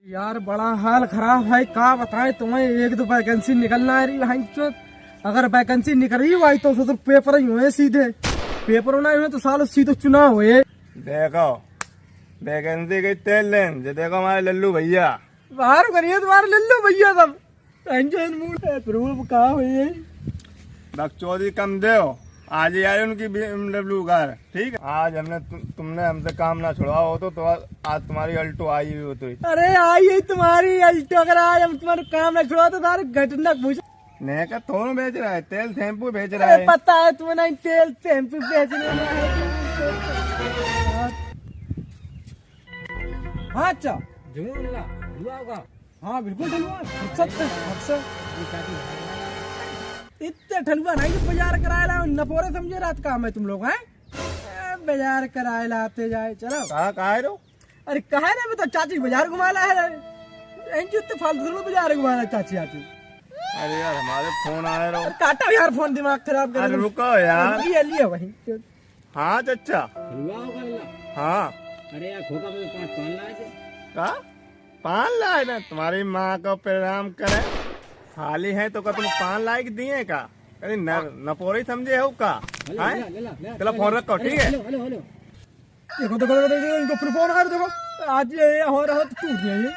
यार बड़ा हाल खराब है, क्या बताएं तुम्हें। एक दो वैकेंसी निकलना है भाई चो। अगर वैकेंसी निकल रही भाई तो पेपर ही हुए सीधे। पेपर ना हुए तो साल सीधे चुनाव हुए। देखो वैकेंसी की तेल लेन जो देखो हमारे लल्लू भैया बाहर करिए तुम्हारे लल्लू भैया सब प्रूफ कहा हुई। बकचोदी कम दो। आज ही आए उनकी BMW कार। ठीक है, आज हमने तुमने हमसे काम ना छुड़वाओ हो तो आज तुम्हारी अल्टो आई हुई होती। अरे आई है तुम्हारी अल्टो, अगर आज हम तुम्हारे काम ना छुड़वा तो तारे घटना पूछ। नहीं का थोड़ा बेच रहा है, तेल शैम्पू बेच रहा है। पता है तुम्हें नहीं, तेल शैम्पू बेचने में है। हाँ अच्छा होगा। हाँ बिल्कुल ठलुआ इतने ठलुआ नहीं जो बाजार कराए ला नपोरे समझे रात काम है तुम लोग हैं। बाजार कराए लाते जाए चलो। कहा है रो? अरे कहा ना तो चाची बाजार घुमा ला है। फालतू बाजार घुमा ला चाची आती। अरे यार हमारे फोन आए रहो। काटा यार फोन, दिमाग खराब कर। अरे रुको यार। लिए वही। हाँ चचा। हाँ अरे यार खोखा में 5 लाए थे। का 5 लाए ना? तुम्हारी माँ को प्रणाम करे। खाली है तो का तुम 5 लाख दिए का? अरे नपोरी समझे हो का? चलो फोन रखो ठीक है। देखो इनको फिर फोन कर देखो। आज ये हो रहा तो टूट गया ये।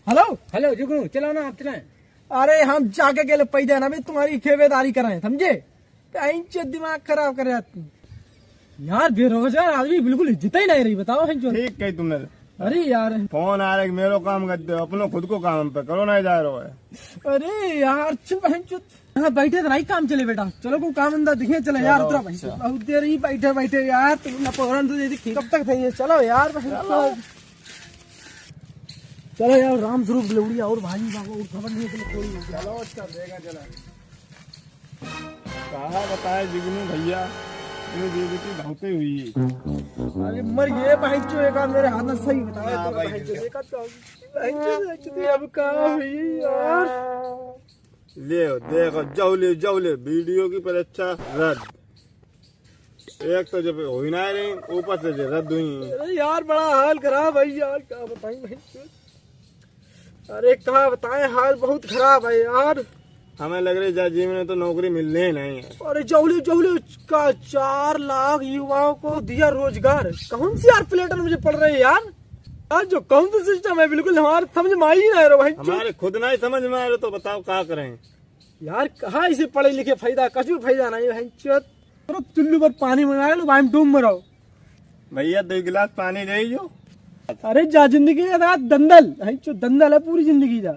हेलो हेलो जुगनू चलो ना आप चलाएं। अरे हम जाके के लिए पैदा ना भी तुम्हारी खेवेदारी कराएं समझे। दिमाग खराब कर रहे यार। बेरोजगार आदमी बिल्कुल इज्जत ही नहीं रही, बताओ। ठीक कही तुमने। अरे यार फोन आ रहा है मेरे काम करते हो, अपनो खुद को काम पे करो नहीं जा रहा है। अरे यार चुप यहाँ बैठे तो नहीं काम चले बेटा। चलो कोई काम अंदर दिखे चले यार। उतरा भाई बहुत देर ही बैठे बैठे यार। तुम नपोरन तो कब तक थे। चलो यार चलो यार। राम स्वरूप लौड़ी और भाई बाबू खबर नहीं चलो अच्छा देगा चला। कहा बताए जुगनू भैया की बहुत हुई। अरे मर गए भाई चो। एक मेरे हाथ में सही बताया तो भाई चो देखा तो अब कहाँ हुई यार। ले देखो जौले वीडियो की परीक्षा रद्द। एक तो जब हो ही ना रही ऊपर से रद्द हुई। अरे यार बड़ा हाल खराब है यार, क्या बताएं भाई। अरे कहा बताएं, हाल बहुत खराब है यार। हमें लग रही है जी में तो नौकरी मिलने ही नहीं है। अरे जौले का 4 लाख युवाओं को दिया रोजगार। कौन सी यार प्लेटर मुझे पड़ रही है यार। आज जो कौन सा सिस्टम है बिल्कुल हमारे समझ में आ ही नहीं रहा भाई। हमारे खुद नहीं समझ में आ रहा तो बताओ क्या करें यार। कहा इसे पढ़े लिखे फायदा, कुछ भी फायदा नहीं भाई। चुल्लू पर पानी मंगा लो भाई, डूब मरो। भैया 2 गिलास पानी दे जो। अरे जा जिंदगी का दंदल भाई चो, दंदल है पूरी जिंदगी जा।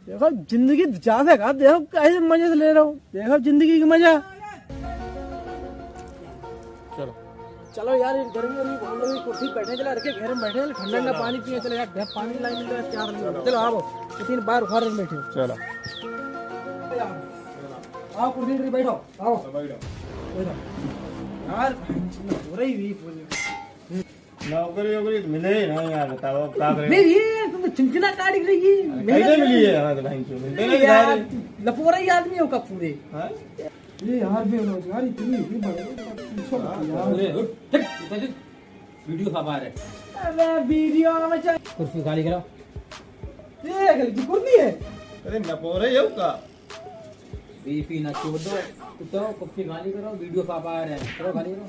देखो जिंदगी ज्यादा का देखो कैसे मजे से ले रहा हूँ। देखो जिंदगी की मजा। चलो चलो यार गर्मी बोल रही कुर्सी बैठे चला रखे घर में बैठे ठंडा ठंडा पानी पिए चले यार। पानी लाई मिल रहा है। चलो आओ 3 बार उखाड़ बैठे। चलो आओ कुर्सी पे बैठो। आओ यार हो रही हुई नौकरी वोकरी मिले ही नहीं यार। बताओ क्या करें। नहीं ये तुम तो चिंचना काट रही कैसे मिली है हमें तो भाई क्यों मिलते नहीं यार। लपोरा ही आदमी हो का पूरे। हां ये यार बेरोजगार इतनी बड़े वीडियो खबर है। अबे वीडियो में चाहिए कुर्सी खाली करो। ये गलती कुर्सी है। अरे नपोरे हो का बीपी ना छोड़ दो तो कुर्सी खाली करो। वीडियो खबर है, करो खाली करो।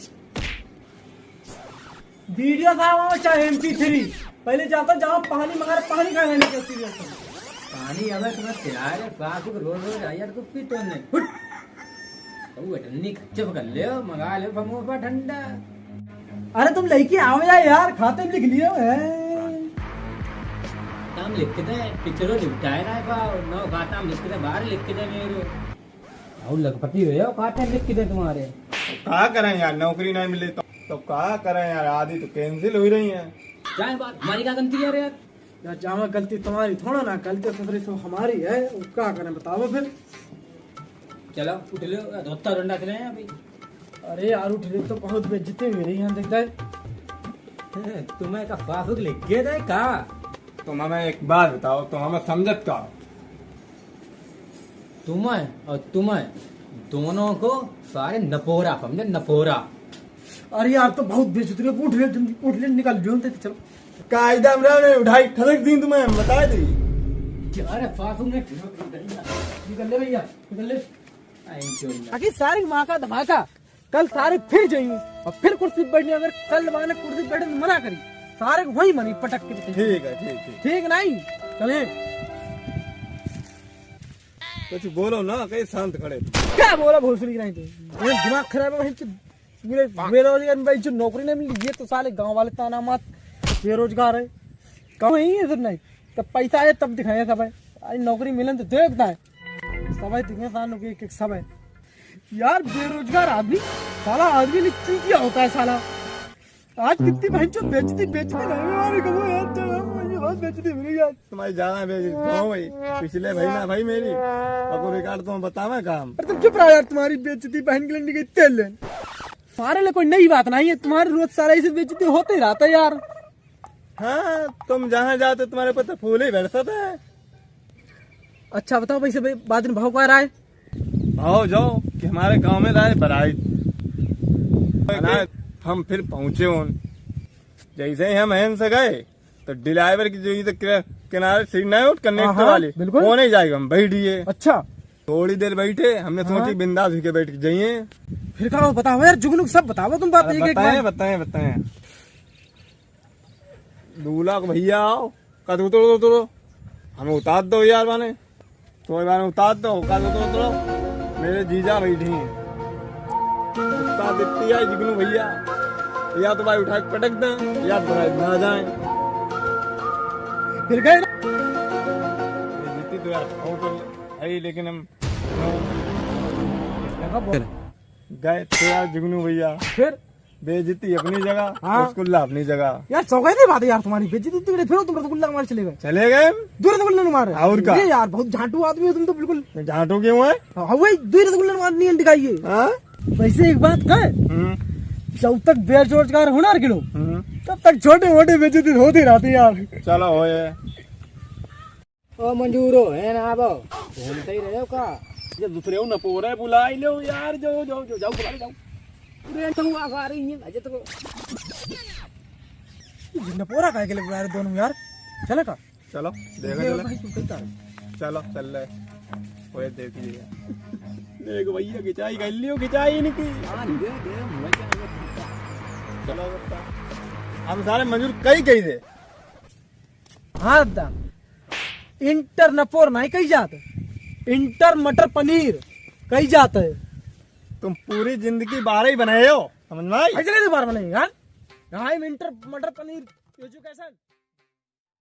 वीडियो था वहाँ चाहे MP3 पहले जाता जाओ पानी मंगा पानी का नहीं करती है। पानी अगर तुम्हें पिला रहे साथ ही रोज आई यार तो पी तो नहीं फुट वो ठंडी खच्चप कर ले मंगा ले फमो पर ठंडा। अरे तुम लेके आओ यार, खाते में लिख लियो है। नाम लिख के दे पिक्चरों निपटाए ना का नौ खाता लिख के दे बाहर लिख के दे मेरे और लखपति हो खाते लिख के दे तुम्हारे। क्या करें यार, नौकरी नहीं मिले तो क्या करें यार। आधी तो कैंसिल हो रही है। क्या बात हमारी क्या गलती है यार। जामा गलती तुम्हारी थोड़ा ना, गलती तो सब हमारी है। क्या करें बताओ फिर। चलो उठ लो धोता डंडा चले अभी। अरे यार उठ ले तो बहुत बेइज्जती हुई रही है देखता है। तुम्हें का फाफुक लिख के दे का। तुम हमें एक बात बताओ, तुम हमें समझत का तुम्हें और तुम्हें दोनों को सारे नपोरा समझे नपोरा। अरे यार तो बहुत बेइज्जती है। उठ ले निकल जो चलो। कायदा ने उठाई ठनक दी तुम्हें बता दी। अरे फासू ने निकल ले भैया निकल ले। आई चोरी आखिर सारी माँ का धमाका, कल सारे फिर जाइए और फिर कुर्सी पे बैठने, अगर कल माँ ने कुर्सी पे बैठने तो मना करी, सारे वही मनी पटक के। ठीक है ठीक ठीक। ठीक नहीं चले। कुछ बोलो ना, कहीं शांत खड़े। क्या बोला भोसड़ी नहीं तो दिमाग खराब है। पूरे बेरोजगार में भाई जो नौकरी नहीं मिली, ये तो साले गांव वाले ताना मत बेरोजगार है। कहाँ ही इधर नहीं, तब पैसा आए तब दिखाए सब है। आज नौकरी मिले तो देखता है सब है, दिखे सालों के एक सब है यार। बेरोजगार आदमी साला आदमी ने क्यों किया होता है साला। आज कितनी बहन जो बेचती हमारे कहो यार, बहुत बेचती मिली यार। तुम्हारी ज्यादा बेइज्जती हो भाई, पिछले भाई ना भाई मेरी अब रिकॉर्ड तुम्हें बतावा काम। अरे तुम चुप रहो यार, तुम्हारी बेइज्जती बहन के लिए निकली तेल लेन। तुम्हारे लिए कोई नई बात नहीं है, तुम्हारे रोज सारा ऐसे बेइज्जती होते ही रहता है यार। हाँ तुम जहाँ जाते तुम्हारे पता फूल ही बरसता है। अच्छा बताओ पैसे बाद में भाव क्या रहा है? भाव जाओ कि हमारे गांव में रहा बराई, हम फिर पहुंचे उन जैसे ही हम हन से गए तो ड्राइवर की जो ये किनारे सीट नहीं उठ कनेक्टर वाली बिल्कुल। वो नहीं जाएगा, हम बैठिए। अच्छा थोड़ी देर बैठे, हमने सोची बिंदास होके बैठ के जाइए। फिर कहो बताओ यार, जुगनुक सब बताओ तुम बात एक एक बताएं बार। बताएं बताएं। दूल्हा को भैया आओ कद उतरो हमें उतार दो यार, माने तो बार उतार दो कद उतरो। मेरे जीजा बैठी हैं, उस्ताद इतनी है जिगनू भैया, या तो भाई उठा के पटक दें या तो भाई ना जाए। फिर गए ना? बेइज्जती तो यार हो तो है, लेकिन हम गए थे यार जिगनू भैया। फिर बेइज्जती अपनी जगह, हाँ। रसगुल्ला अपनी जगह। यार सौगंध बात है यार, तुम्हारी बेइज्जती फिर तुम रसगुल्ला मार चले गए। चले गए दो रसगुल्ला मारे और क्या? ये यार बहुत झाटू आदमी हो तुम तो बिल्कुल। झाटू क्यों है? हाँ वही दो रसगुल्ला मार नहीं दिखाइए। हाँ? वैसे एक बात कहे, जब तक बेरोजगार होना गिरो तब तक छोटे मोटे बेइज्जती होती रहती यार। चलो हो ये ओ मंजूरो है ना अब घूमते ही रहो का। जब दूसरे न पोरे बुला लो यार, जाओ जाओ जाओ जाओ जाओ। पूरे तो आ रही है अजय तो नपोरा काहे के लिए बुला रहे दोनों यार? चले का चलो देखो ये चलो भाई तू कहता है। चलो चल रहे ओए देख लिए। देखो भैया खिंचाई कर लियो, खिंचाई नहीं की। चलो बता हम सारे मंजूर कई थे। हाँ दा इंटर नपोर नहीं कही जाते, इंटर मटर पनीर कही जाते है। तुम पूरी जिंदगी बारह ही बनाए हो, समझ में आई? ऐसे कैसे बार बनेंगे यार? यहाँ इंटर मटर पनीर एजुकेशन